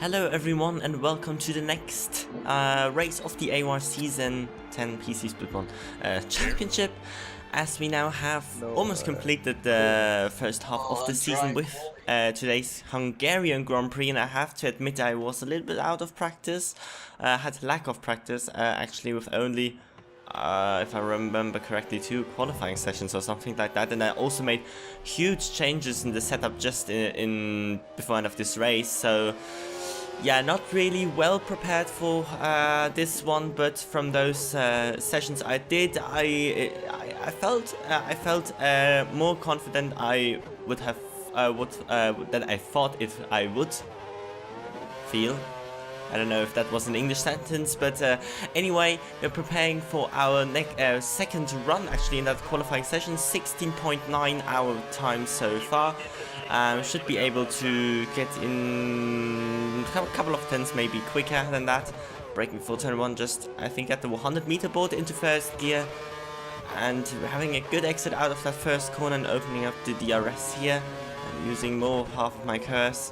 Hello everyone and welcome to the next race of the AOR Season 10 PC Split 1 Championship, as we now have almost completed the first half of the season with today's Hungarian Grand Prix, and I have to admit I was a little bit out of practice, had lack of practice actually, with only if I remember correctly 2 qualifying sessions or something like that, and I also made huge changes in the setup just in before end of this race, so yeah, not really well prepared for this one. But from those sessions I did, I felt more confident I would have than I thought I would feel. I don't know if that was an English sentence, but anyway, we're preparing for our second run actually in that qualifying session. 16.9 hour time so far. Should be able to get in a couple of tenths, maybe quicker than that. Braking full turn 1 just, I think, at the 100 meter board into first gear. And we're having a good exit out of that first corner and opening up the DRS here. I'm using more half of my curse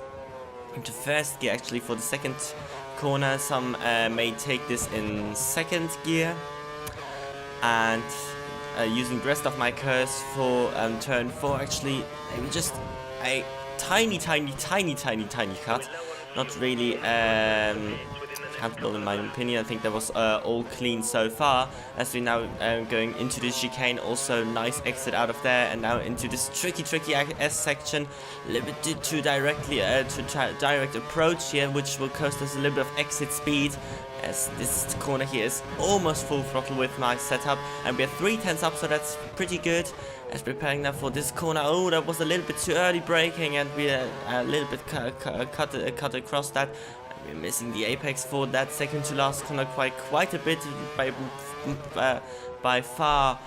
into first gear actually for the second corner. Some may take this in second gear, and using the rest of my curse for turn 4 actually. Maybe just a tiny cut, not really countable in my opinion. I think that was all clean so far, as we now going into the chicane. Also nice exit out of there, and now into this tricky S section, a little bit too directly direct approach here, which will cost us a little bit of exit speed, as this corner here is almost full throttle with my setup, and we're 3 tenths up, so that's pretty good. As preparing now for this corner, oh, that was a little bit too early braking, and we're a little bit cut across that. We're missing the apex for that second to last corner quite a bit, by far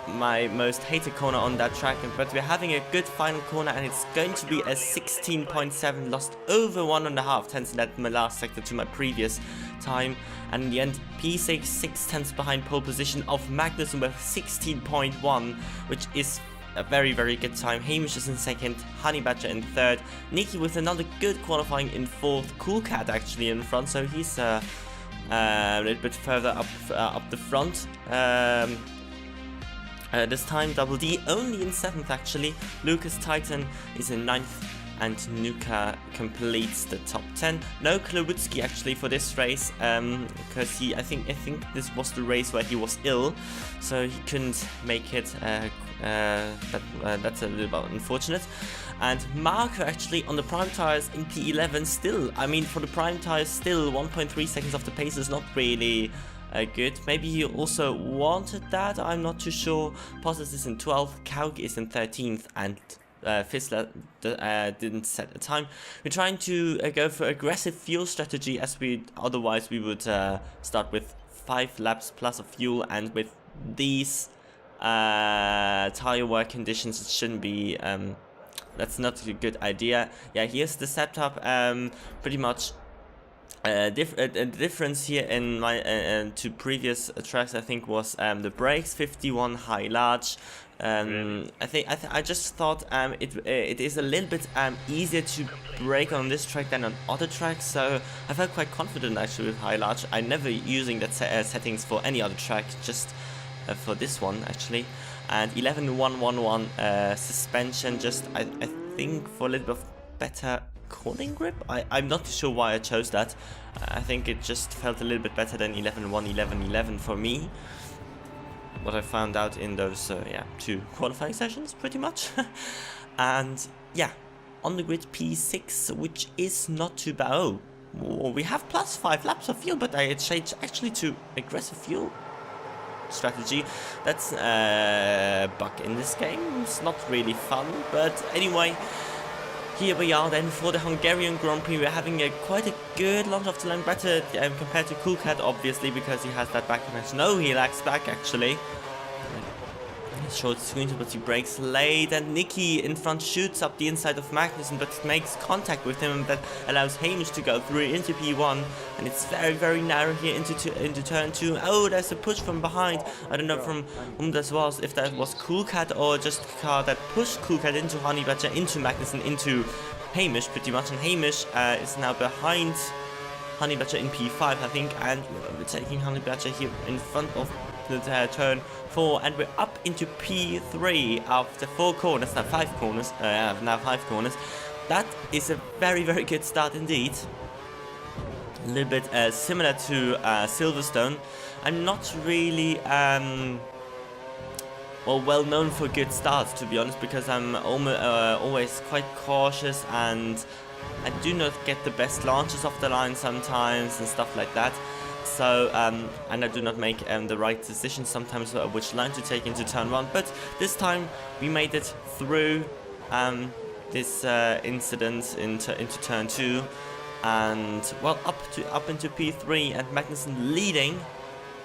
my most hated corner on that track. But we're having a good final corner, and it's going to be a 16.7, lost over 1.5 tenths in that last sector to my previous time. And in the end, P6 6 tenths behind pole position of Magnus with 16.1, which is a very good time. Hamish is in second, Honey Badger in third, Nikki with another good qualifying in fourth, Cool Cat actually in front, so he's a little bit further up the front. This time Double D only in 7th actually. Lucas Titan is in 9th, and Nuka completes the top 10. No Klawutski actually for this race, because I think this was the race where he was ill, so he couldn't make it. That's a little bit unfortunate. And Marco actually on the prime tires in P11 still. I mean, for the prime tires still 1.3 seconds off the pace is not really good. Maybe he also wanted that, I'm not too sure. Posses is in 12th, Kauk is in 13th, and Fizzler didn't set a time. We're trying to go for aggressive fuel strategy, as otherwise we would start with 5 laps plus of fuel, and with these tire wear conditions it shouldn't be, that's not a good idea. Yeah, here's the setup. Pretty much the difference here in my to previous tracks I think was the brakes, 51 high large. I just thought it is a little bit easier to brake on this track than on other tracks, so I felt quite confident actually with high large. I never using that settings for any other track, just for this one actually. And 11.111 suspension, just I think for a little bit of better cornering grip. I'm not sure why I chose that. I think it just felt a little bit better than 11.111 for me. What I found out in those 2 qualifying sessions pretty much. And yeah, on the grid P6, which is not too bad. Oh, we have plus 5 laps of fuel, but I changed actually to aggressive fuel strategy. That's a bug in this game. It's not really fun, but anyway, here we are then for the Hungarian Grand Prix. We're having quite a good launch off the line, better compared to Cool Cat, obviously, because he has that back connection. No, he lags back actually. Short screen, but he breaks late, and Nikki in front shoots up the inside of Magnussen, but makes contact with him, and that allows Hamish to go through into P1, and it's very narrow here into turn 2. Oh, there's a push from behind. I don't know from whom this was, if that was Cool Cat or just a car that pushed Cool Cat into Honey Badger, into Magnussen, into Hamish pretty much, and Hamish is now behind Honey Badger in P5, I think, and we're taking Honey Badger here in front of the turn 4, and we're up into P3 after 4 corners, now 5 corners, now 5 corners. That is a very, very good start indeed. A little bit similar to Silverstone. I'm not really well known for good starts, to be honest, because I'm always quite cautious, and I do not get the best launches off the line sometimes and stuff like that. So and I do not make the right decision sometimes which line to take into turn 1. But this time we made it through this incident into turn 2, and well, up into P3, and Magnussen leading.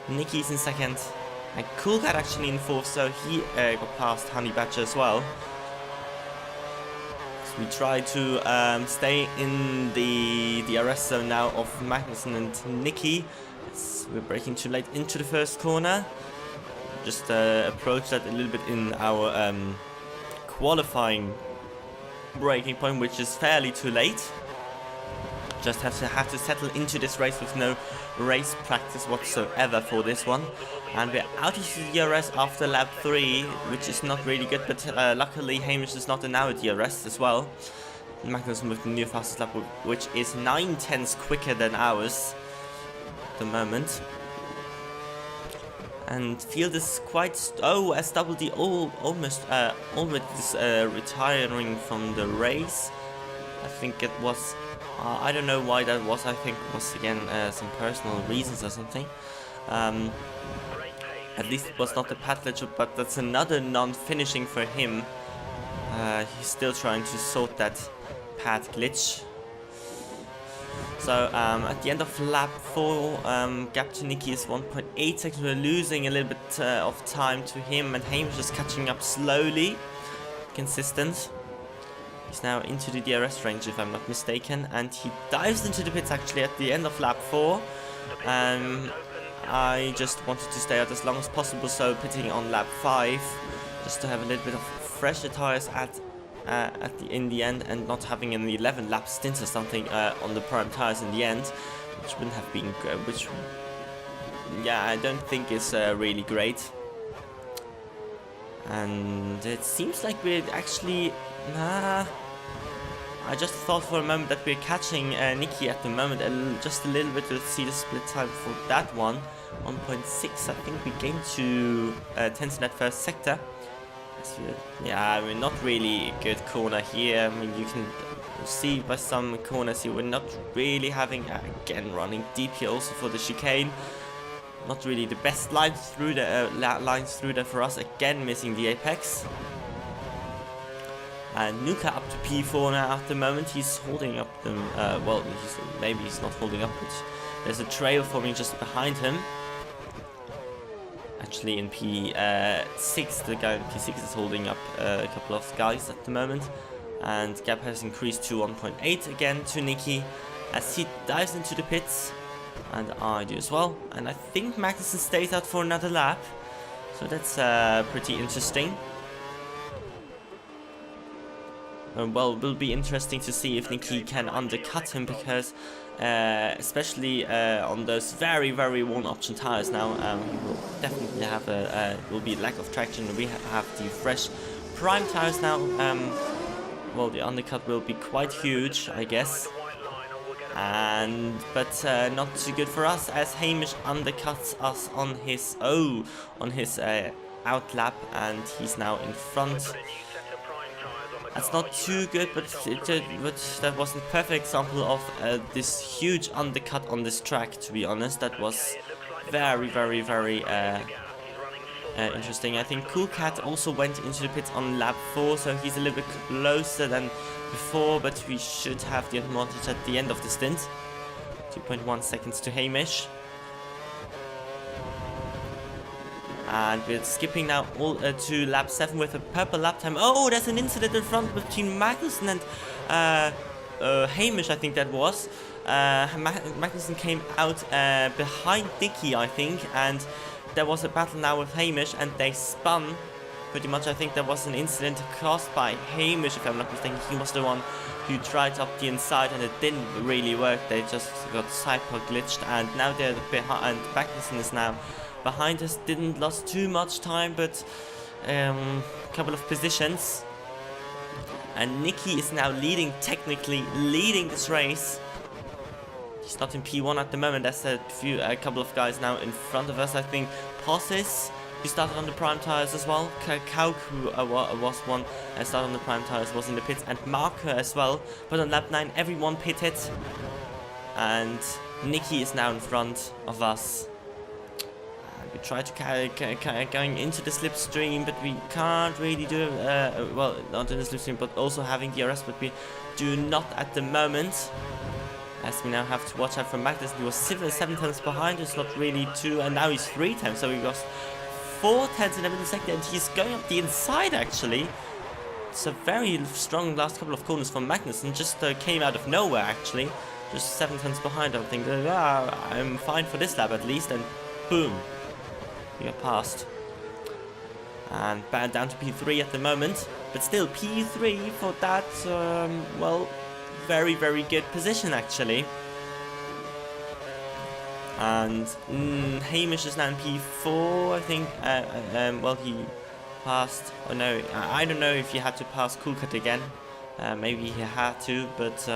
Nicky's in second, and Cool Cat actually in 4th, so he got past Honey Badger as well. So we try to stay in the DRS zone now of Magnussen and Nicky. We're braking too late into the first corner. Just approach that a little bit in our qualifying braking point, which is fairly too late. Just have to settle into this race with no race practice whatsoever for this one. And we're out of the DRS after lap 3, which is not really good, but luckily Hamish is not in our DRS as well. Magnussen with the new fastest lap, which is 9/10 quicker than ours at the moment. And field is quite SWD almost already retiring from the race. I think it was I don't know why that was. I think it was again some personal reasons or something. At least it was not the pad glitch, but that's another non-finishing for him. He's still trying to sort that pad glitch. So at the end of lap 4, gap to Nicky is 1.8 seconds. We're losing a little bit of time to him, and Hamish is catching up slowly. Consistent. He's now into the DRS range, if I'm not mistaken, and he dives into the pits actually at the end of lap 4. I just wanted to stay out as long as possible, so pitting on lap 5, just to have a little bit of fresher tires in the end, and not having an 11 lap stint or something on the prime tires in the end, which wouldn't have been which, yeah, I don't think is really great. And it seems like we're actually I just thought for a moment that we're catching Nicky at the moment, just a little bit. Let's see the split time for that one. 1.6. I think we gained to 10th in that first sector. Yeah, I mean, not really a good corner here. I mean, you can see by some corners here we're not really having, again, running deep here also for the chicane. Not really the best lines through there for us. Again, missing the apex. And Nuka up to P4 now at the moment. He's holding up them. Well, maybe he's not holding up, but there's a trail forming just behind him. Actually, in P6, the guy in P6 is holding up a couple of guys at the moment. And gap has increased to 1.8 again to Nicky as he dives into the pits. And I do as well. And I think Magnussen stays out for another lap. So that's pretty interesting. Well, it will be interesting to see if Nicky can undercut him, because especially on those very, very worn option tires now, he will definitely have will be lack of traction. We have the fresh prime tires now. Well, the undercut will be quite huge, I guess. But not too good for us, as Hamish undercuts us on his out lap, and he's now in front. That's not too good, but that was a perfect example of this huge undercut on this track, to be honest. That was very, very, very interesting. I think Cool Cat also went into the pits on lap 4, so he's a little bit closer than before, but we should have the advantage at the end of the stint. 2.1 seconds to Hamish. And we're skipping now all to lap 7 with a purple lap time. Oh, there's an incident in front between Magnussen and Hamish, I think that was. Magnussen came out behind Nicky, I think, and there was a battle now with Hamish, and they spun pretty much. I think there was an incident caused by Hamish, if I'm not mistaken. He was the one who tried up the inside and it didn't really work. They just got cyber glitched, and now they're behind. Magnussen is now behind us. Didn't lost too much time, but a couple of positions. And Nicky is now technically leading this race. He's not in P1 at the moment. That's a couple of guys now in front of us. I think Possis, who started on the prime tires as well. Kauk, who was one started on the prime tires, was in the pits, and Marker as well. But on lap 9, everyone pitted, and Nicky is now in front of us. We try to going into the slipstream, but we can't really do well, not in the slipstream, but also having DRS, but we do not at the moment. As we now have to watch out for Magnussen. He was 7 times behind us, not really 2, and now he's 3 times, so he lost 4 tenths in a millisecond, and he's going up the inside actually. It's a very strong last couple of corners from Magnussen, just came out of nowhere actually. Just 7 tenths behind. I think, I'm fine for this lap at least, and boom. We are passed. And banned down to P3 at the moment. But still, P3 for that, well, very, very good position actually. And Hamish is now in P4, I think. Well, he passed. Oh no, I don't know if he had to pass Coolcut again. Maybe he had to, but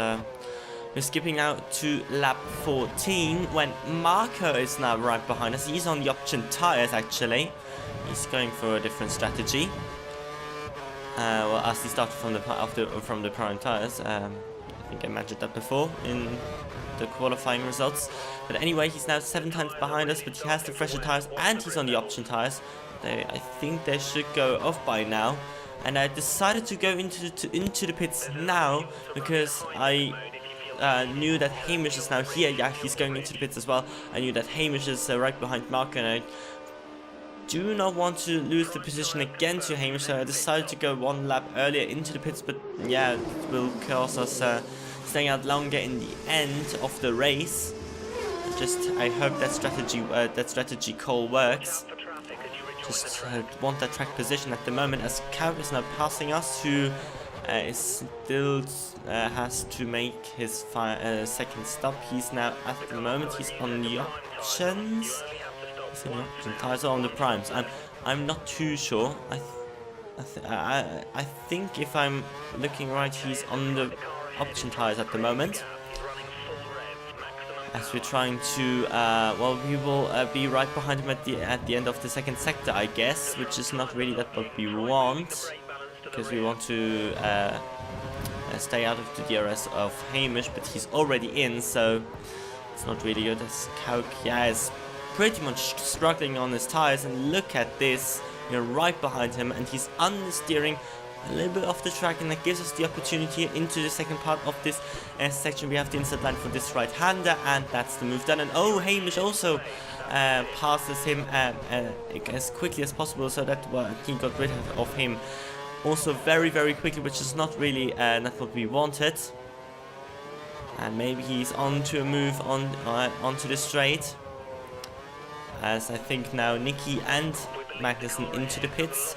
we're skipping out to lap 14 when Marco is now right behind us. He's on the option tires actually. He's going for a different strategy. Well, as he started from the prime tires. I think I mentioned that before in the qualifying results. But anyway, he's now 7 times behind us, but he has the fresher tires and he's on the option tires. I think they should go off by now. And I decided to go into the pits now because I knew that Hamish is now here. Yeah, he's going into the pits as well. I knew that Hamish is right behind Mark, and I do not want to lose the position again to Hamish, so I decided to go 1 lap earlier into the pits. But yeah, it will cause us staying out longer in the end of the race. I hope that strategy call works. Just want that track position at the moment, as Kaut is now passing us, who is still has to make his second stop. He's now at the moment he's on the options. He's on the option tires or on the primes. I'm not too sure. I think if I'm looking right, he's on the option tires at the moment. As we're trying to, well, we will be right behind him at the end of the second sector, I guess, which is not really that what we want, because we want to stay out of the DRS of Hamish, but he's already in, so it's not really good. As Kauk, yeah, is pretty much struggling on his tires, and look at this, we're right behind him, and he's understeering a little bit off the track, and that gives us the opportunity into the second part of this section. We have the inside line for this right-hander, and that's the move done. And oh, Hamish also passes him as quickly as possible, so that he got rid of him also very, very quickly, which is not really not what we wanted. And maybe he's on to a move onto the straight, as I think now Nicky and Magnussen into the pits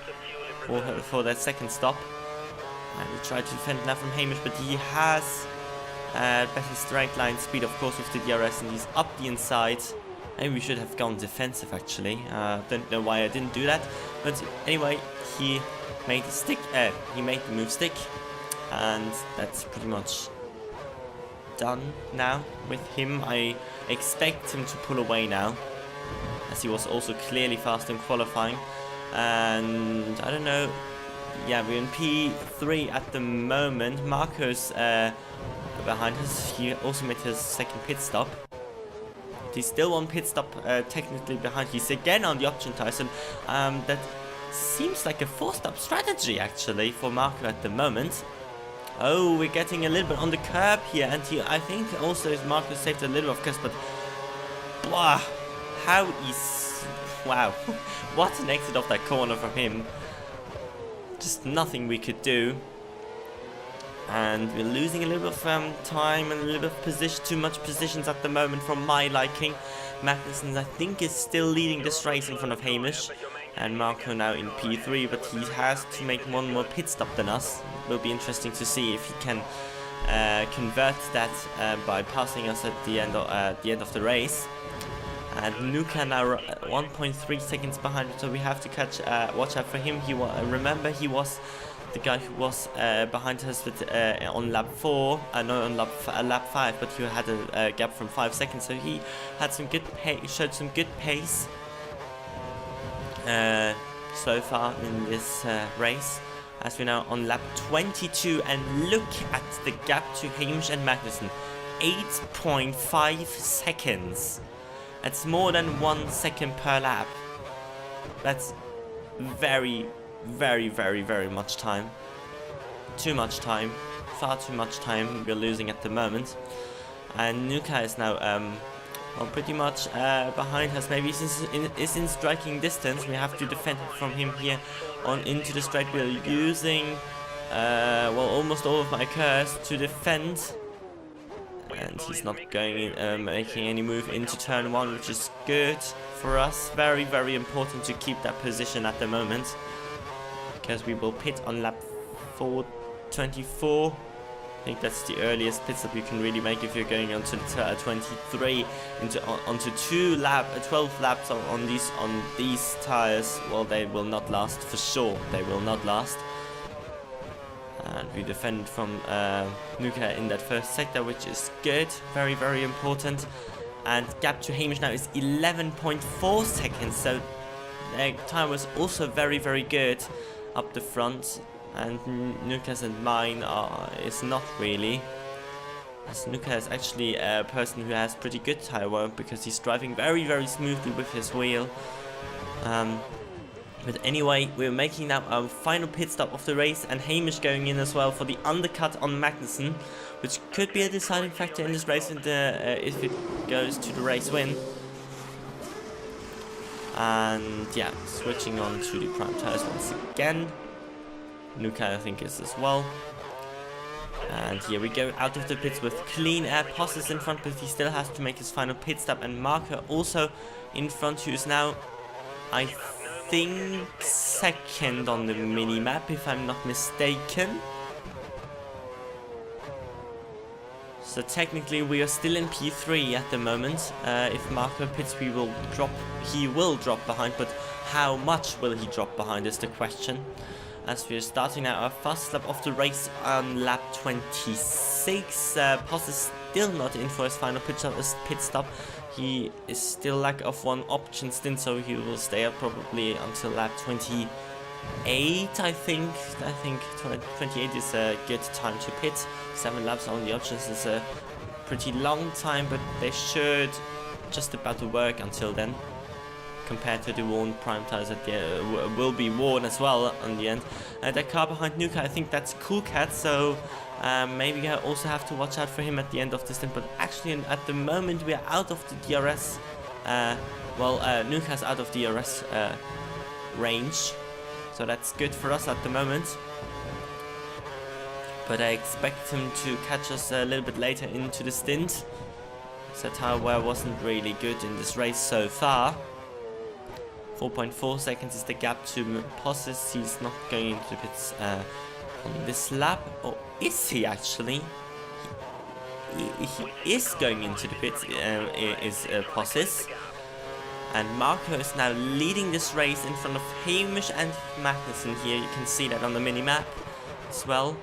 for that second stop. And we try to defend now from Hamish, but he has better straight line speed, of course, with the DRS, and he's up the inside. Maybe we should have gone defensive actually. Don't know why I didn't do that, but anyway, he made the move stick, and that's pretty much done now with him. I expect him to pull away now, as he was also clearly fast in qualifying. And I don't know, yeah, we're in P3 at the moment. Marco's behind us. He also made his second pit stop. He's still one pit stop technically behind. He's again on the option tires, and that seems like a 4-stop strategy actually for Marco at the moment. Oh, we're getting a little bit on the curb here, and I think also Marco saved a little of course, but wow, how wow, what an exit off that corner from him. Just nothing we could do. And we're losing a little bit of time and a little bit of position, too much positions at the moment from my liking. Magnussen, I think, is still leading this race in front of Hamish. And Marco now in P3, but he has to make one more pit stop than us. It will be interesting to see if he can convert that by passing us at the end of the race. And Nuka now 1.3 seconds behind, so we have to watch out for him. Remember, he was the guy who was behind us with, on lap 4, no, on lap 5, but he had a gap from 5 seconds, so he had some good showed some good pace so far in this race. As we're now on lap 22, and look at the gap to Hamish and Magnussen, 8.5 seconds. That's more than 1 second per lap. That's very, very, very, very much time. Too much time. Far too much time we're losing at the moment. And Nuka is now well, pretty much behind us. Maybe is in striking distance. We have to defend from him here on into the straight. We're using well, almost all of my cars to defend. And he's not going in, making any move into turn 1, which is good for us. Very, very important to keep that position at the moment, because we will pit on lap 4:24. I think that's the earliest pit stop you can really make if you're going onto the 23 onto 12 laps on these tires. Well, they will not last for sure. They will not last. And we defend from Nuka in that first sector, which is good. Very, very important. And gap to Hamish now is 11.4 seconds. So their time was also very, very good up the front. And Nuka's and mine is not really. As Nuka is actually a person who has pretty good tire wear, because he's driving very, very smoothly with his wheel. But anyway, we're making now our final pit stop of the race, and Hamish going in as well for the undercut on Magnussen, which could be a deciding factor in this race if it goes to the race win. And yeah, switching on to the prime tires once again. Nuka, I think, is as well. And here we go out of the pits with clean air. Posses in front, but he still has to make his final pit stop. And Marco also in front, who is now, I think, second on the mini-map, if I'm not mistaken. So technically we are still in P3 at the moment. If Marco pits, he will drop behind, but how much will he drop behind is the question. As we are starting now our first lap of the race on lap 26. Poss is still not in for his final pit stop. He is still lack of one option stint, so he will stay up probably until lap 28, I think. I think 28 is a good time to pit. 7 laps on the options is a pretty long time, but they should just about to work until then. Compared to the worn prime tires at the will be worn as well on the end. The car behind Nuka, I think that's Cool Cat, so maybe I also have to watch out for him at the end of the stint. But actually, at the moment, we are out of the DRS. Nuka's out of DRS range, so that's good for us at the moment. But I expect him to catch us a little bit later into the stint. So tire wear wasn't really good in this race so far. 4.4 seconds is the gap to Posses. He's not going into the pits on this lap. Or is he actually? He is going into the pits, is Posses. And Marco is now leading this race in front of Hamish and Magnussen here. You can see that on the mini-map as well.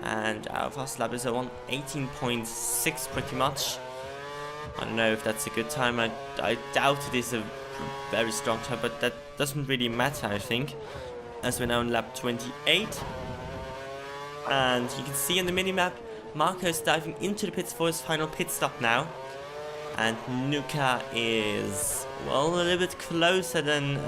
And our fast lap is around 18.6 pretty much. I don't know if that's a good time. I doubt it is a very strong time, but that doesn't really matter, I think, as we're now on lap 28. And you can see on the mini-map, Marco is diving into the pits for his final pit stop now. And Nuka is, well, a little bit closer than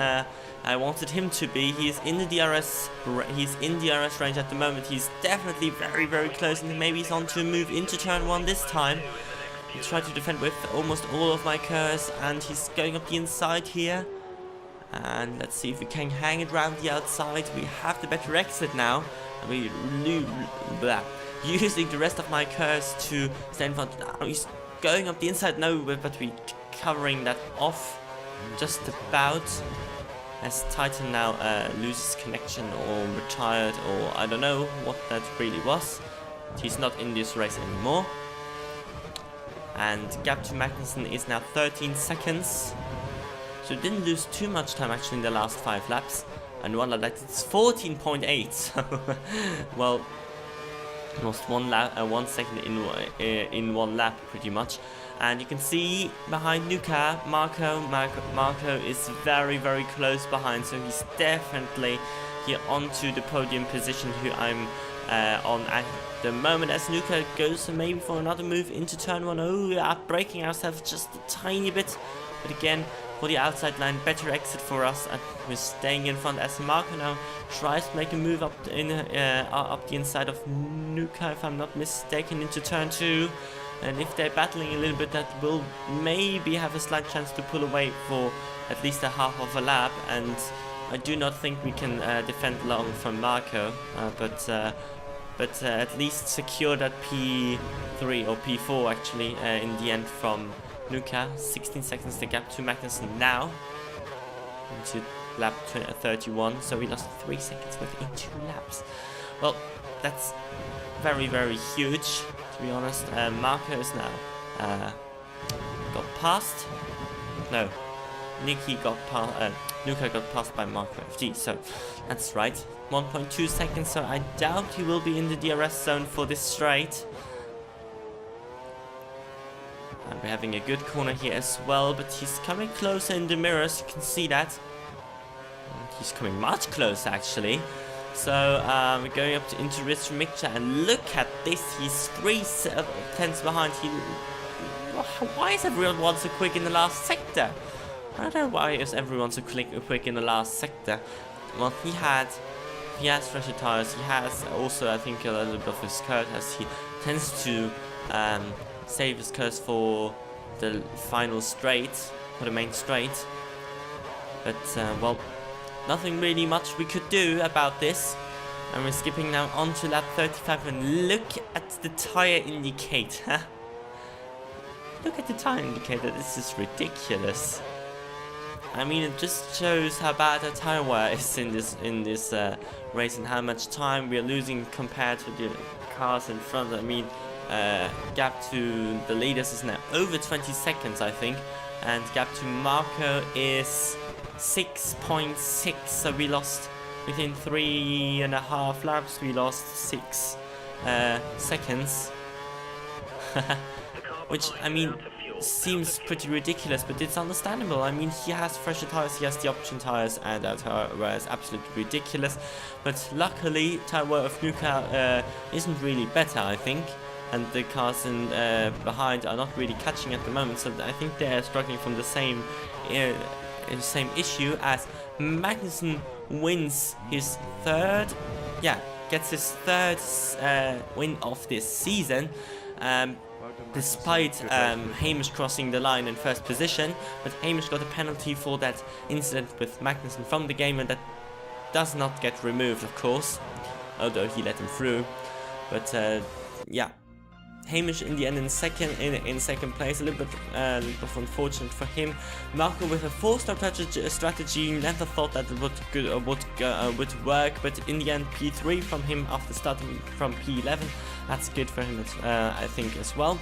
I wanted him to be. He's in the DRS range at the moment. He's definitely very, very close, and maybe he's on to move into turn 1 this time. He tried to defend with almost all of my cars, and he's going up the inside here. And let's see if we can hang it around the outside. We have the better exit now. And we using the rest of my cars to stay in front. Now he's going up the inside. No, but we're covering that off just about. as Titan now loses connection or retired, or I don't know what that really was. He's not in this race anymore. And gap to Magnussen is now 13 seconds. So didn't lose too much time actually in the last 5 laps. And one lap, it's 14.8. So, well, lost 1 second in 1 lap pretty much. And you can see behind Nuka, Marco is very, very close behind. So he's definitely here onto the podium position who I'm on at the moment, as Nuka goes maybe for another move into turn 1. Oh, we are breaking ourselves just a tiny bit. But again, for the outside line, better exit for us, and we're staying in front as Marco now tries to make a move up the inside of Nuka, if I'm not mistaken, into turn 2. And if they're battling a little bit, that will maybe have a slight chance to pull away for at least a half of a lap. And I do not think we can defend long from Marco, but at least secure that P3 or P4 actually in the end from Nuka. 16 seconds the gap to Magnussen now into lap 31, so we lost 3 seconds within 2 laps. Well, that's very, very huge, to be honest. Marco is now got passed. No, Nuka got passed by Marco FG, so that's right. 1.2 seconds, so I doubt he will be in the DRS zone for this straight. And we're having a good corner here as well, but he's coming closer in the mirrors, you can see that. And he's coming much closer actually. So we're going up to into race mixture, and look at this, he's 3 tenths behind. Why is everyone so quick in the last sector? I don't know why is everyone so quick in the last sector. Well, he has fresher tires. He has also, I think, a little bit of his skirt, as he tends to save his curse for the final straight, for the main straight. But well, nothing really much we could do about this. And we're skipping now on to lap 35, and look at the tire indicator. Look at the tire indicator, this is ridiculous. I mean, it just shows how bad the tire wear is in this race, and how much time we are losing compared to the cars in front. I mean, gap to the leaders is now over 20 seconds, I think, and gap to Marco is 6.6. So we lost within 3.5 laps. We lost 6 seconds, which, I mean, seems pretty ridiculous, but it's understandable. I mean, he has fresher tires, he has the option tires, and that tire wear is absolutely ridiculous. But luckily, tire wear of Nuka isn't really better, I think, and the cars in behind are not really catching at the moment. So I think they're struggling from the same issue, as Magnussen wins his gets his third win of this season. Despite Hamish crossing the line in first position, but Hamish got a penalty for that incident with Magnussen from the game, and that does not get removed, of course, although he let him through. But yeah, Hamish in the end in second place, a little bit of unfortunate for him. Marco with a 4-star strategy, never thought that it would work, but in the end P3 from him after starting from P11. That's good for him, I think, as well.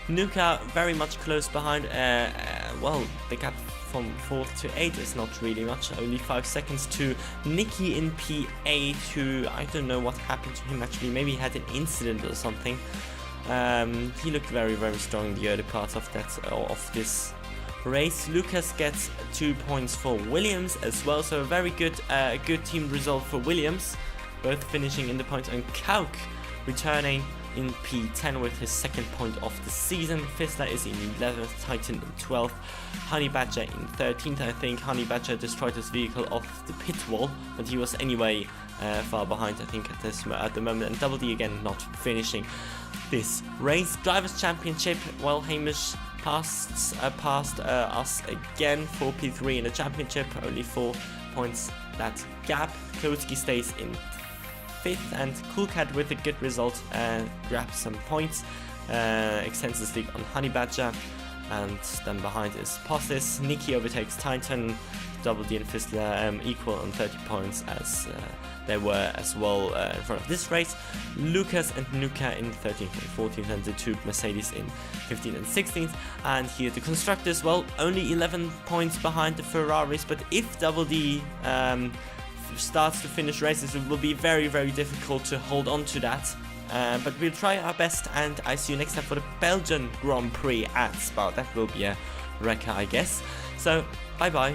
Nuka very much close behind. Well, the gap from 4th to 8th is not really much, only 5 seconds to Nicky in P8, who I don't know what happened to him actually. Maybe he had an incident or something. He looked very, very strong in the early part of this race. Lucas gets 2 points for Williams as well, so a very good team result for Williams, both finishing in the points, and Kauk returning in P10 with his 2nd point of the season. Fissler is in 11th, Titan in 12th, Honey Badger in 13th. I think Honey Badger destroyed his vehicle off the pit wall, but he was anyway far behind, I think, at the moment. And Double D again not finishing this race. Drivers' Championship, well, Hamish passed us again for P3 in the championship, only 4 points that gap. Klotsky stays in 5th, and Coolcat with a good result grabs some points, extends his lead on Honey Badger. and then behind is Possis. Nikki overtakes Titan. Double D and Fizzler equal on 30 points as they were as well in front of this race. Lucas and Nuka in 13th and 14th, and the two Mercedes in 15th and 16th. And here the constructors, well, only 11 points behind the Ferraris, but if Double D starts to finish races, it will be very, very difficult to hold on to that. But we'll try our best, and I see you next time for the Belgian Grand Prix at Spa. That will be a wrecker, I guess. So, bye bye.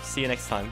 See you next time.